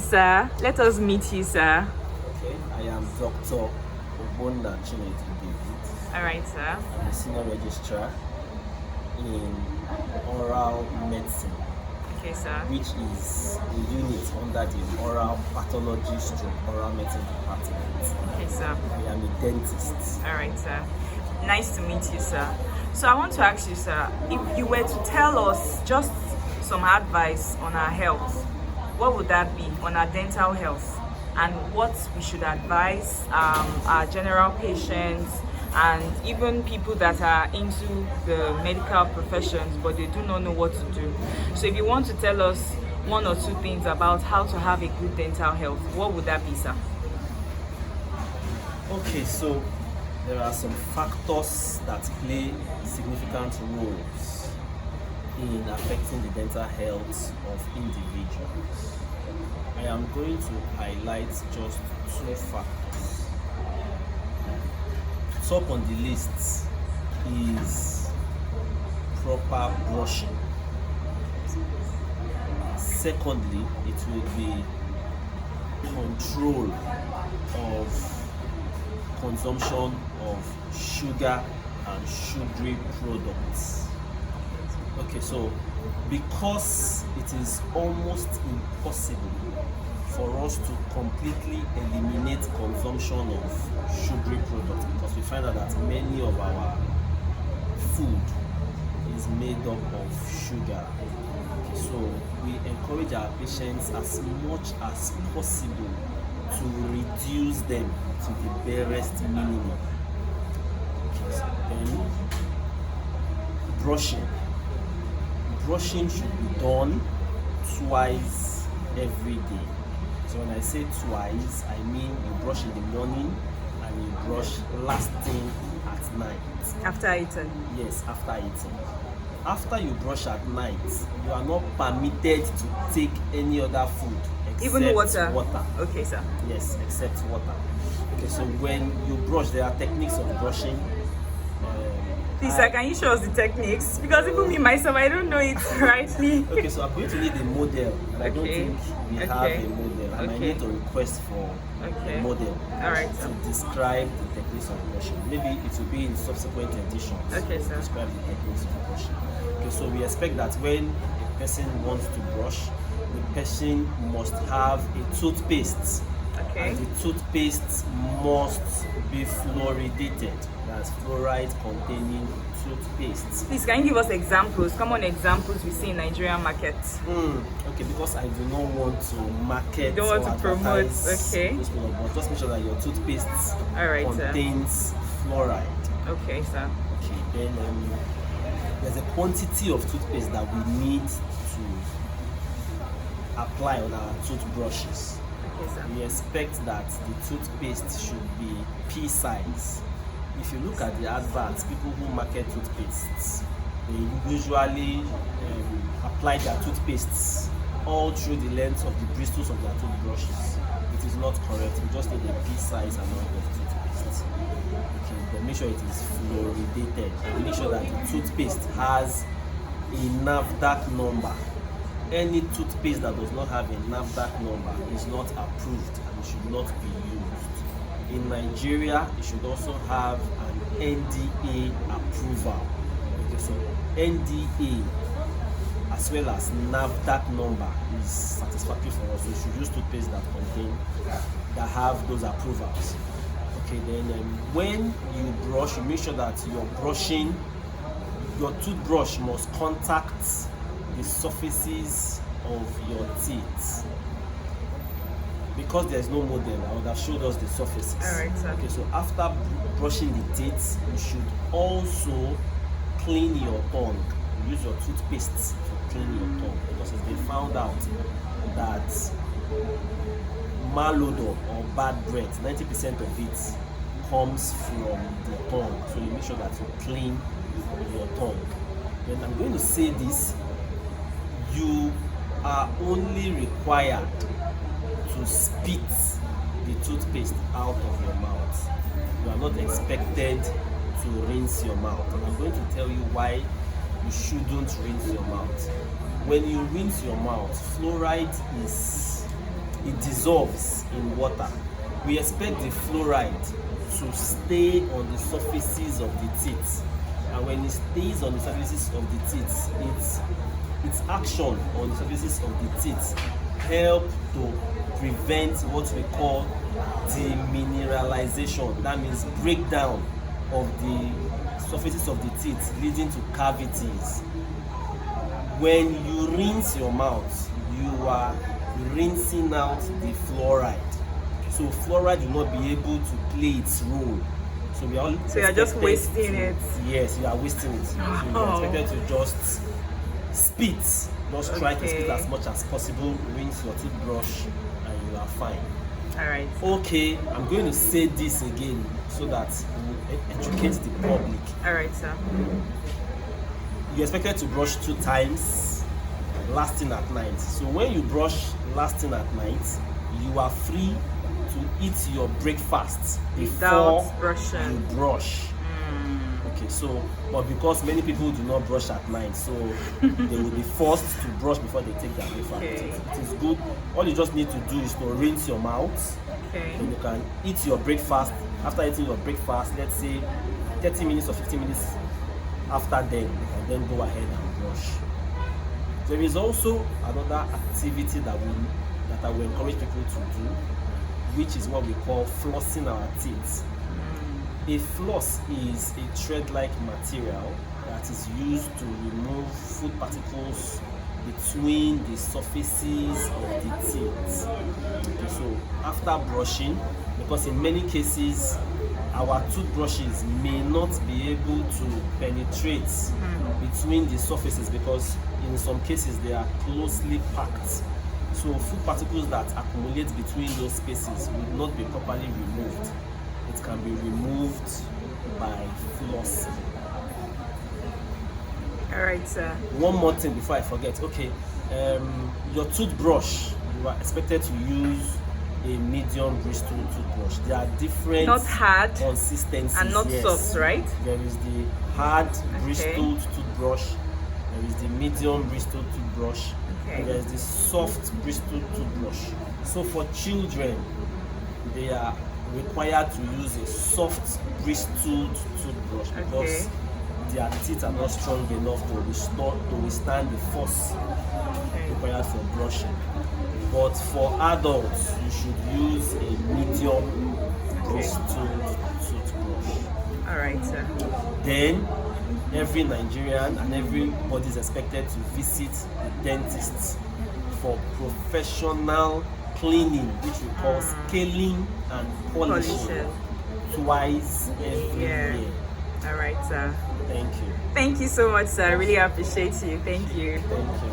Sir, let us meet you, sir. Okay, I am Dr. Obonna Chinedu David. All right, sir. I'm a senior registrar in oral medicine, Okay, sir. which is a unit under the oral pathology stroke oral medicine department. Okay, sir. I am a dentist. All right, sir. Nice to meet you, sir. So I want to ask you, sir, if you were to tell us just some advice on our health, what would that be on our dental health, and what we should advise our general patients and even people that are into the medical professions but they do not know what to do? So if you want to tell us one or two things about how to have a good dental health, what would that be, sir? Okay, so there are some factors that play significant roles in affecting the dental health of individuals. I am going to highlight just two factors. Top on the list is proper brushing. Secondly, it will be control of consumption of sugar and sugary products. Okay, so because it is almost impossible for us to completely eliminate consumption of sugary products, because we find out that many of our food is made up of sugar. Okay, so we encourage our patients as much as possible to reduce them to the barest minimum. Okay, so then brushing. Brushing should be done twice every day. So when I say twice, I mean you brush in the morning and you brush last thing at night. After eating? Yes, after eating. After you brush at night, you are not permitted to take any other food except Even water? Water. Okay, sir. Yes, except water. Okay, so when you brush, there are techniques of brushing. Please, sir, can you show us the techniques? Because even me myself, I don't know it rightly. Okay, so I'm going to need a model. And I don't Okay. think we have a model. And I need to request for a model sir. to describe the techniques of brushing. Maybe it will be in subsequent editions. Okay, sir. Describe the techniques of brushing. Okay, so we expect that when a person wants to brush, the person must have a toothpaste. Okay. And the toothpaste must be fluoridated. That's fluoride containing toothpaste. Please, can you give us examples, common examples we see in Nigerian market? Okay, because I do not want to market. You don't want or to promote, advertise okay. those products, but just make sure that your toothpaste contains fluoride. Okay, sir. Okay, then there's a quantity of toothpaste that we need to apply on our toothbrushes. Okay, sir. We expect that the toothpaste should be pea size. If you look at the adverts, people who market toothpastes, they usually apply their toothpastes all through the length of the bristles of their toothbrushes. It is not correct. You just need a pea size amount of toothpaste. Okay, then make sure it is fluoridated and make sure that the toothpaste has a NAFDAC number. Any toothpaste that does not have a NAFDAC number is not approved and should not be used. In Nigeria, it should also have an NDA approval. Okay, so NDA as well as NAFDAC number is satisfactory for us. So you should use toothpaste that have those approvals. Okay, then when you brush, you make sure that your toothbrush must contact the surfaces of your teeth. Because there's no model, I would have showed us the surfaces. Alright, sir. Okay, so after brushing the teeth, you should also clean your tongue. Use your toothpaste to clean your tongue, because it's been found out that malodor or bad breath, 90% of it comes from the tongue. So you make sure that you clean your tongue. Then I'm going to say this: you are only required to spit the toothpaste out of your mouth. You are not expected to rinse your mouth. And I'm going to tell you why you shouldn't rinse your mouth. When you rinse your mouth, fluoride is it dissolves in water. We expect the fluoride to stay on the surfaces of the teeth, and when it stays on the surfaces of the teeth, its action on the surfaces of the teeth help to prevent what we call demineralization. That means breakdown of the surfaces of the teeth, leading to cavities. When you rinse your mouth, you are rinsing out the fluoride. So fluoride will not be able to play its role. So we are So you're just wasting it. Yes, you are wasting it. So you are expected to just spit. Just try to spit as much as possible. Rinse your toothbrush, and you are fine. All right. Okay, I'm going to say this again so that we educate the public. All right, sir. You're expected to brush 2 times, lasting at night. So when you brush lasting at night, you are free to eat your breakfast before brushing. you brush. Okay, so but because many people do not brush at night, so they will be forced to brush before they take their breakfast. Okay. It is good. All you just need to do is to rinse your mouth. Okay. Then you can eat your breakfast. After eating your breakfast, let's say 30 minutes or 15 minutes after then, you can then go ahead and brush. There is also another activity that I will encourage people to do, which is what we call flossing our teeth. A floss is a thread-like material that is used to remove food particles between the surfaces of the teeth. Okay, so after brushing, because in many cases our toothbrushes may not be able to penetrate between the surfaces, because in some cases they are closely packed. So food particles that accumulate between those spaces will not be properly removed. It can be removed by flossing. All right, sir. One more thing before I forget. Okay, your toothbrush, you are expected to use a medium bristle toothbrush. There are different Not hard consistencies and not soft, right? There is the hard bristled toothbrush. There is the medium bristled toothbrush. And there is the soft bristled toothbrush. So for children, they are required to use a soft bristled toothbrush because their teeth are not strong enough to withstand the force required for brushing. But for adults, you should use a medium bristled toothbrush. All right, sir. Then every Nigerian and everybody is expected to visit the dentist for professional cleaning, which we call scaling and polishing twice every year. All right, sir. Thank you. Thank you so much, sir. I really appreciate you. Thank you. Thank you.